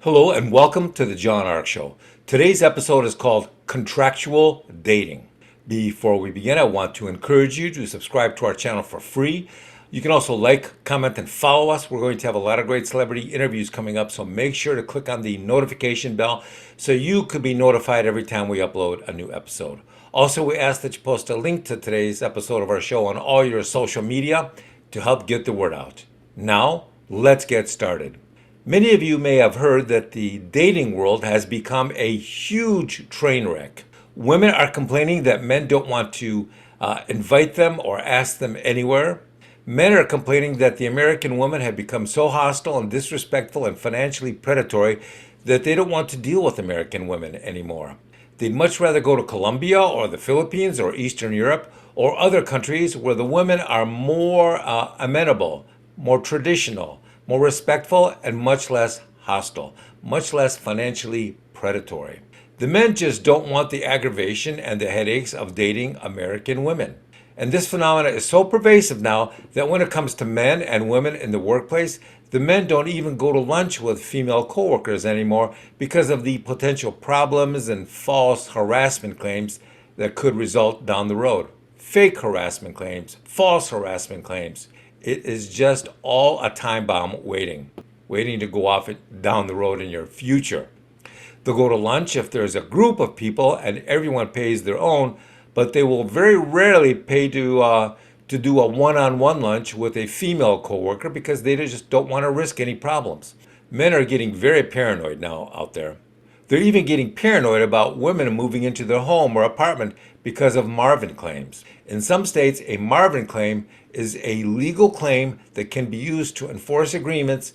Hello and welcome to the John Ark Show. Today's episode is called Contractual Dating. Before we begin, I want to encourage you to subscribe to our channel for free. You can also like, comment, and follow us. We're going to have a lot of great celebrity interviews coming up, so make sure to click on the notification bell so you could be notified every time we upload a new episode. Also, we ask that you post a link to today's episode of our show on all your social media to help get the word out. Now, let's get started. Many of you may have heard that the dating world has become a huge train wreck. Women are complaining that men don't want to invite them or ask them anywhere. Men are complaining that the American women have become so hostile and disrespectful and financially predatory that they don't want to deal with American women anymore. They'd much rather go to Colombia or the Philippines or Eastern Europe or other countries where the women are more amenable, more traditional, more respectful, and much less hostile, much less financially predatory. The men just don't want the aggravation and the headaches of dating American women. And this phenomenon is so pervasive now that when it comes to men and women in the workplace, the men don't even go to lunch with female coworkers anymore because of the potential problems and false harassment claims that could result down the road. Fake harassment claims, false harassment claims. It is just all a time bomb waiting to go off down the road in your future. They'll go to lunch if there's a group of people and everyone pays their own, but they will very rarely pay to do a one-on-one lunch with a female coworker because they just don't want to risk any problems. Men are getting very paranoid now out there. They're even getting paranoid about women moving into their home or apartment because of Marvin claims. In some states, a Marvin claim is a legal claim that can be used to enforce agreements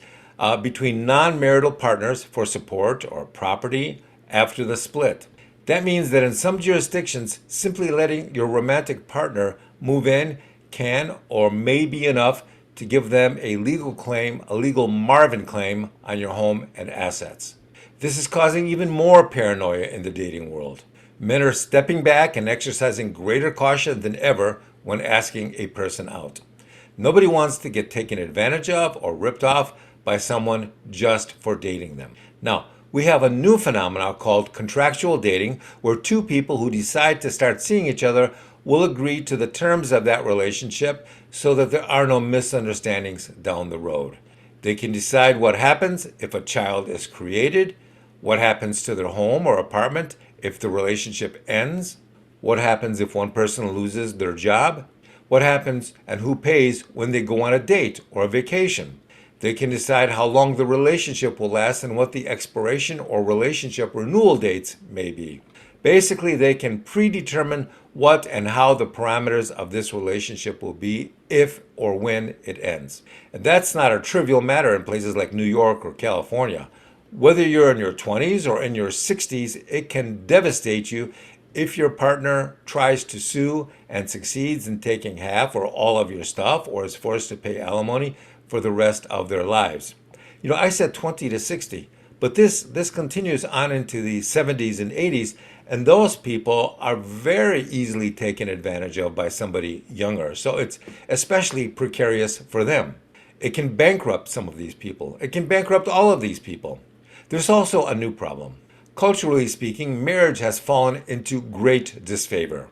between non-marital partners for support or property after the split. That means that in some jurisdictions, simply letting your romantic partner move in can or may be enough to give them a legal claim, a legal Marvin claim on your home and assets. This is causing even more paranoia in the dating world. Men are stepping back and exercising greater caution than ever when asking a person out. Nobody wants to get taken advantage of or ripped off by someone just for dating them. Now, we have a new phenomenon called contractual dating, where two people who decide to start seeing each other will agree to the terms of that relationship so that there are no misunderstandings down the road. They can decide what happens if a child is created, what happens to their home or apartment if the relationship ends, what happens if one person loses their job, what happens and who pays when they go on a date or a vacation. They can decide how long the relationship will last and what the expiration or relationship renewal dates may be. Basically, they can predetermine what and how the parameters of this relationship will be if or when it ends. And that's not a trivial matter in places like New York or California. Whether you're in your 20s or in your 60s, it can devastate you if your partner tries to sue and succeeds in taking half or all of your stuff or is forced to pay alimony for the rest of their lives. You know, I said 20 to 60, but this continues on into the 70s and 80s, and those people are very easily taken advantage of by somebody younger. So it's especially precarious for them. It can bankrupt some of these people. It can bankrupt all of these people. There's also a new problem. Culturally speaking, marriage has fallen into great disfavor.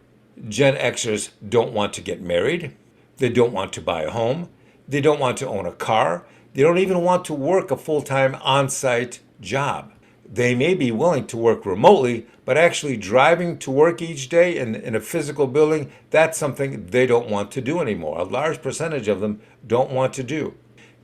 Gen Xers don't want to get married. They don't want to buy a home. They don't want to own a car. They don't even want to work a full-time on-site job. They may be willing to work remotely, but actually driving to work each day in a physical building, that's something they don't want to do anymore. A large percentage of them don't want to do.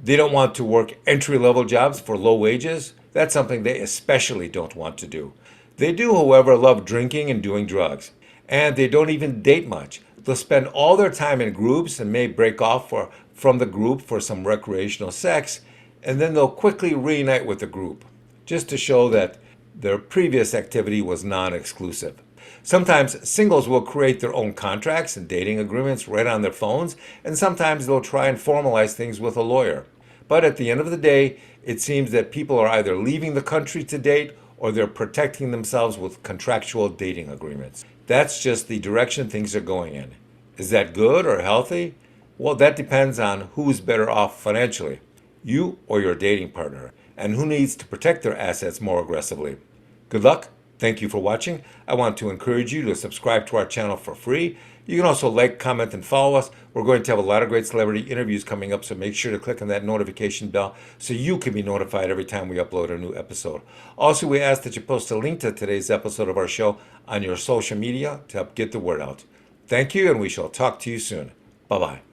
They don't want to work entry-level jobs for low wages. That's something they especially don't want to do. They do, however, love drinking and doing drugs. And they don't even date much. They'll spend all their time in groups and may break off from the group for some recreational sex, and then they'll quickly reunite with the group, just to show that their previous activity was non-exclusive. Sometimes singles will create their own contracts and dating agreements right on their phones, and sometimes they'll try and formalize things with a lawyer. But at the end of the day, it seems that people are either leaving the country to date or they're protecting themselves with contractual dating agreements. That's just the direction things are going in. Is that good or healthy? Well, that depends on who's better off financially, you or your dating partner. and who needs to protect their assets more aggressively. Good luck. Thank you for watching. I want to encourage you to subscribe to our channel for free. You can also like, comment, and follow us. We're going to have a lot of great celebrity interviews coming up, so make sure to click on that notification bell so you can be notified every time we upload a new episode. Also, we ask that you post a link to today's episode of our show on your social media to help get the word out. Thank you, and we shall talk to you soon. Bye-bye.